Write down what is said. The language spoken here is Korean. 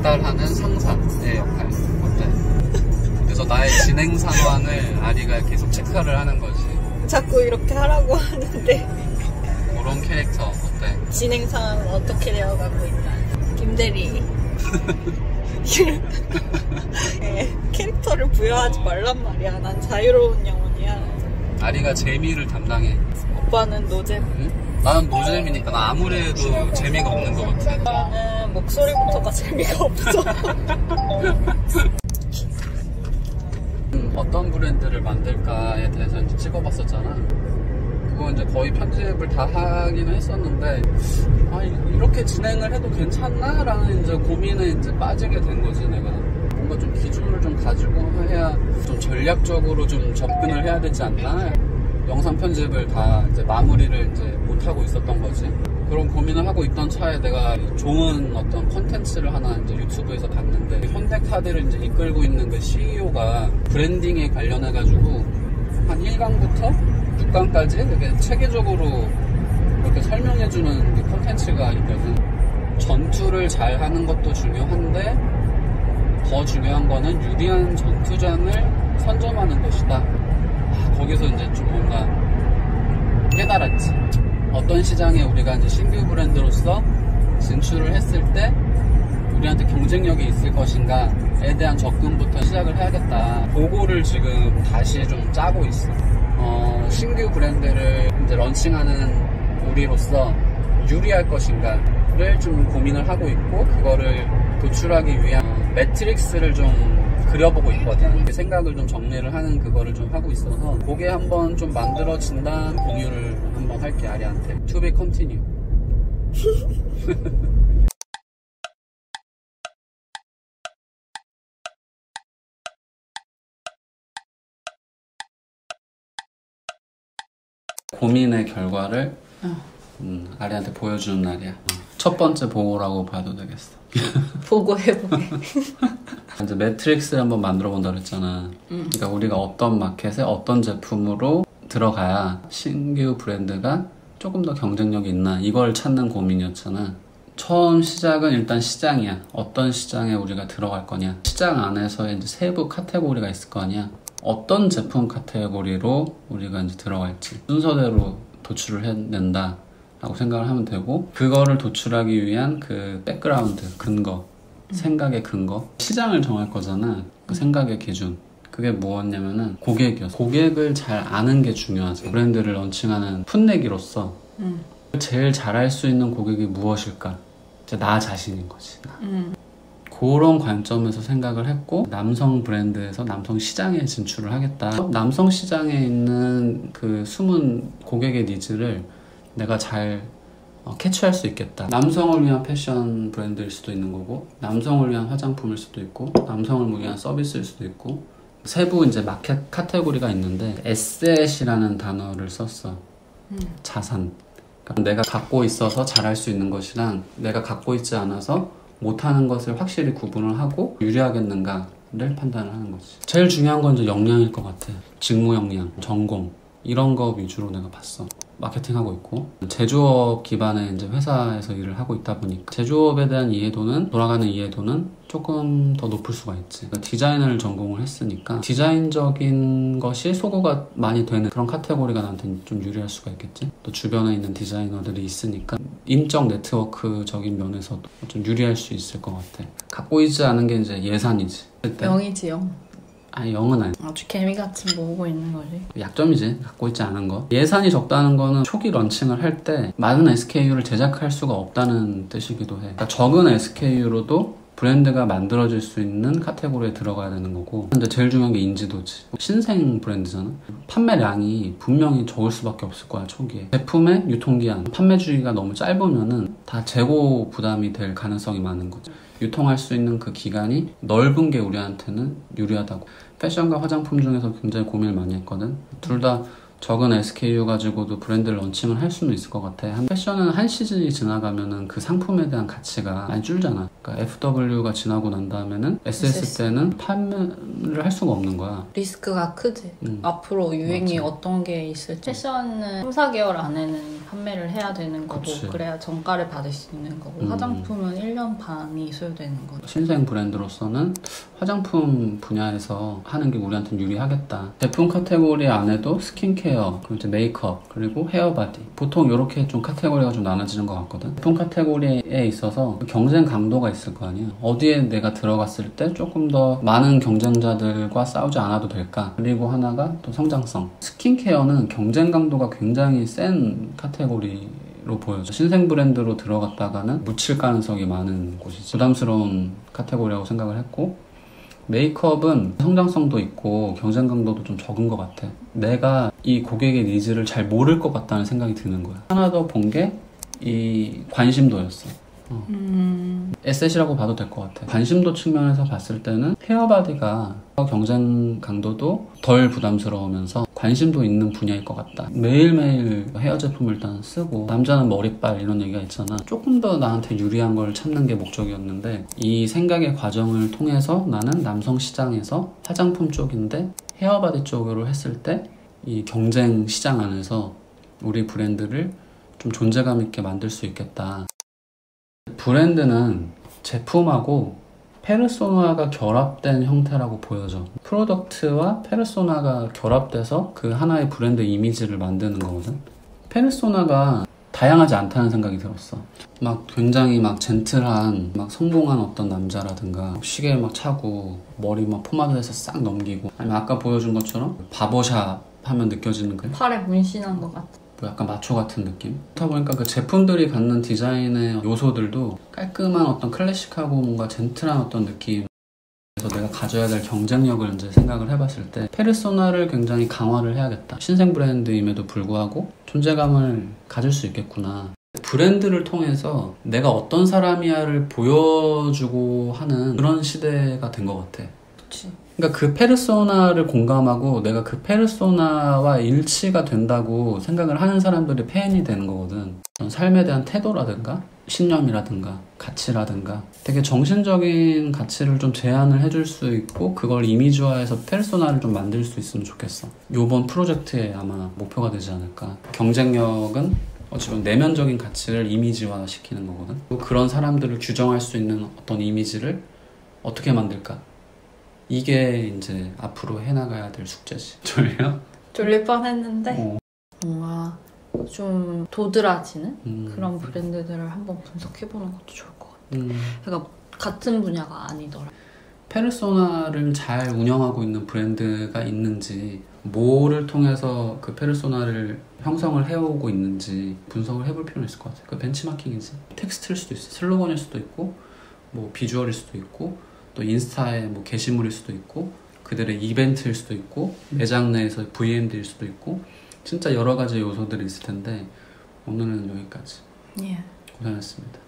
전달하는 상사의 역할 어때? 그래서 나의 진행 상황을 아리가 계속 체크를 하는 거지. 자꾸 이렇게 하라고 하는데 그런 캐릭터 어때? 진행 상황은 어떻게 되어가고 있나. 김대리 캐릭터를 부여하지 말란 말이야. 난 자유로운 영혼이야. 아리가 재미를 담당해. 오빠는 노잼. 응? 나는 노잼이니까 나 아무리 해도 재미가 없는 것 같아. 나는 목소리부터가 재미가 없어. 어떤 브랜드를 만들까에 대해서 이제 찍어봤었잖아. 그거 이제 거의 편집을 다 하긴 했었는데, 아, 이렇게 진행을 해도 괜찮나? 라는 이제 고민에 이제 빠지게 된 거지, 내가. 뭔가 좀 기준을 좀 가지고 해야 좀 전략적으로 좀 접근을 해야 되지 않나? 영상 편집을 다 이제 마무리를 이제 못하고 있었던 거지. 그런 고민을 하고 있던 차에 내가 좋은 어떤 컨텐츠를 하나 이제 유튜브에서 봤는데, 현대카드를 이제 이끌고 있는 그 CEO가 브랜딩에 관련해가지고 한 1강부터 6강까지 이렇게 체계적으로 이렇게 설명해주는 그 컨텐츠가 있거든. 전투를 잘 하는 것도 중요한데, 더 중요한 거는 유리한 전투장을 선점하는 것이다. 거기서 이제 좀 뭔가 깨달았지. 어떤 시장에 우리가 이제 신규 브랜드로서 진출을 했을 때 우리한테 경쟁력이 있을 것인가에 대한 접근부터 시작을 해야겠다. 그거를 지금 다시 좀 짜고 있어. 신규 브랜드를 이제 런칭하는 우리로서 유리할 것인가를 좀 고민을 하고 있고, 그거를 도출하기 위한 매트릭스를 좀 그려보고 있거든. 그 생각을 좀 정리를 하는 그거를 좀 하고 있어서, 그게 한번 좀 만들어진다 공유를 한번 할게, 아리한테. To be continue. 고민의 결과를 아리한테 보여주는 날이야. 첫 번째 보고라고 봐도 되겠어. 보고해보게. 이제 매트릭스를 한번 만들어 본다 그랬잖아. 그러니까 우리가 어떤 마켓에 어떤 제품으로 들어가야 신규 브랜드가 조금 더 경쟁력이 있나, 이걸 찾는 고민이었잖아. 처음 시작은 일단 시장이야. 어떤 시장에 우리가 들어갈 거냐. 시장 안에서 이제 세부 카테고리가 있을 거 아니야. 어떤 제품 카테고리로 우리가 이제 들어갈지 순서대로 도출을 해낸다 라고 생각을 하면 되고, 그거를 도출하기 위한 그 백그라운드, 근거, 생각의 근거, 시장을 정할 거잖아. 그 생각의 기준, 그게 뭐였냐면은 고객이었어. 고객을 잘 아는 게 중요하지. 브랜드를 런칭하는 풋내기로서 제일 잘할 수 있는 고객이 무엇일까? 이제 나 자신인 거지. 그런 관점에서 생각을 했고, 남성 브랜드에서 남성 시장에 진출을 하겠다. 남성 시장에 있는 그 숨은 고객의 니즈를 내가 잘 캐치할 수 있겠다. 남성을 위한 패션 브랜드일 수도 있는 거고, 남성을 위한 화장품일 수도 있고, 남성을 위한 서비스일 수도 있고, 세부 이제 마켓 카테고리가 있는데, 에셋이라는 단어를 썼어. 자산. 그러니까 내가 갖고 있어서 잘할 수 있는 것이랑 내가 갖고 있지 않아서 못하는 것을 확실히 구분을 하고 유리하겠는가를 판단을 하는 거지. 제일 중요한 건 이제 역량일 것 같아. 직무 역량, 전공, 이런 거 위주로 내가 봤어. 마케팅하고 있고, 제조업 기반의 이제 회사에서 일을 하고 있다 보니까 제조업에 대한 이해도는, 돌아가는 이해도는 조금 더 높을 수가 있지. 그러니까 디자인을 전공을 했으니까 디자인적인 것이 소구가 많이 되는 그런 카테고리가 나한테는 좀 유리할 수가 있겠지. 또 주변에 있는 디자이너들이 있으니까 인적 네트워크적인 면에서도 좀 유리할 수 있을 것 같아. 갖고 있지 않은 게 이제 예산이지. 영이지, 영. 아니, 영은 아니. 아주 개미같이 모으고 있는 거지. 약점이지, 갖고 있지 않은 거. 예산이 적다는 거는 초기 런칭을 할 때 많은 SKU를 제작할 수가 없다는 뜻이기도 해. 그러니까 적은 SKU로도 브랜드가 만들어질 수 있는 카테고리에 들어가야 되는 거고, 근데 제일 중요한 게 인지도지. 신생 브랜드잖아. 판매량이 분명히 적을 수밖에 없을 거야, 초기에. 제품의 유통기한, 판매주기가 너무 짧으면은 다 재고 부담이 될 가능성이 많은 거지. 유통할 수 있는 그 기간이 넓은 게 우리한테는 유리하다고. 패션과 화장품 중에서 굉장히 고민을 많이 했거든. 둘 다 적은 SKU 가지고도 브랜드를 런칭을 할 수는 있을 것 같아. 패션은 한 시즌이 지나가면은 그 상품에 대한 가치가 많이 줄잖아. 그러니까 FW가 지나고 난 다음에는 SS 때는 판매를 할 수가 없는 거야. 리스크가 크지. 앞으로 유행이 맞아. 어떤 게 있을지. 패션은 3, 4개월 안에는 판매를 해야 되는 거고 그치. 그래야 정가를 받을 수 있는 거고 화장품은 1년 반이 소요되는 거죠. 신생 브랜드로서는 화장품 분야에서 하는 게 우리한테는 유리하겠다. 제품 카테고리 안에도 스킨케어, 그리고 이제 메이크업, 그리고 헤어바디. 보통 이렇게 좀 카테고리가 좀 나눠지는 것 같거든. 제품 카테고리에 있어서 경쟁 강도가 있을 거 아니야. 어디에 내가 들어갔을 때 조금 더 많은 경쟁자들과 싸우지 않아도 될까. 그리고 하나가 또 성장성. 스킨케어는 경쟁 강도가 굉장히 센 카테고리로 보여져. 신생 브랜드로 들어갔다가는 묻힐 가능성이 많은 곳이지. 부담스러운 카테고리라고 생각을 했고, 메이크업은 성장성도 있고 경쟁 강도도 좀 적은 것 같아. 내가 이 고객의 니즈를 잘 모를 것 같다는 생각이 드는 거야. 하나 더 본 게 이 관심도였어. 에셋이라고 봐도 될 것 같아. 관심도 측면에서 봤을 때는 헤어바디가 경쟁 강도도 덜 부담스러우면서 관심도 있는 분야일 것 같다. 매일매일 헤어 제품을 일단 쓰고, 남자는 머리빨 이런 얘기가 있잖아. 조금 더 나한테 유리한 걸 찾는 게 목적이었는데, 이 생각의 과정을 통해서 나는 남성 시장에서 화장품 쪽인데 헤어바디 쪽으로 했을 때 이 경쟁 시장 안에서 우리 브랜드를 좀 존재감 있게 만들 수 있겠다. 브랜드는 제품하고 페르소나가 결합된 형태라고 보여져. 프로덕트와 페르소나가 결합돼서 그 하나의 브랜드 이미지를 만드는 거거든. 페르소나가 다양하지 않다는 생각이 들었어. 막 굉장히 막 젠틀한, 막 성공한 어떤 남자라든가, 시계 막 차고 머리 막 포마드에서 싹 넘기고, 아니면 아까 보여준 것처럼 바버샵 하면 느껴지는 그 팔에 문신한 것 같아. 뭐 약간 마초 같은 느낌? 그렇다 보니까 그 제품들이 갖는 디자인의 요소들도 깔끔한 어떤 클래식하고 뭔가 젠틀한 어떤 느낌. 그래서 내가 가져야 될 경쟁력을 이제 생각을 해봤을 때 페르소나를 굉장히 강화를 해야겠다. 신생 브랜드임에도 불구하고 존재감을 가질 수 있겠구나. 브랜드를 통해서 내가 어떤 사람이야를 보여주고 하는 그런 시대가 된 것 같아. 그치. 그러니까 그 페르소나를 공감하고 내가 그 페르소나와 일치가 된다고 생각을 하는 사람들이 팬이 되는 거거든. 삶에 대한 태도라든가 신념이라든가 가치라든가 되게 정신적인 가치를 좀 제안을 해줄 수 있고, 그걸 이미지화해서 페르소나를 좀 만들 수 있으면 좋겠어. 이번 프로젝트의 아마 목표가 되지 않을까. 경쟁력은 어찌보면 내면적인 가치를 이미지화 시키는 거거든. 그런 사람들을 규정할 수 있는 어떤 이미지를 어떻게 만들까. 이게 이제 앞으로 해나가야 될 숙제지. 졸려? 졸릴 뻔했는데 뭔가 좀 도드라지는 그런 브랜드들을 한번 분석해보는 것도 좋을 것 같아. 그러니까 같은 분야가 아니더라. 페르소나를 잘 운영하고 있는 브랜드가 있는지, 뭐를 통해서 그 페르소나를 형성을 해오고 있는지 분석을 해볼 필요는 있을 것 같아. 그 벤치마킹이지. 텍스트일 수도 있어, 슬로건일 수도 있고, 뭐 비주얼일 수도 있고, 또 인스타의 뭐 게시물일 수도 있고, 그들의 이벤트일 수도 있고, 매장 내에서 VMD일 수도 있고, 진짜 여러 가지 요소들이 있을 텐데 오늘은 여기까지. 예. 고생했습니다.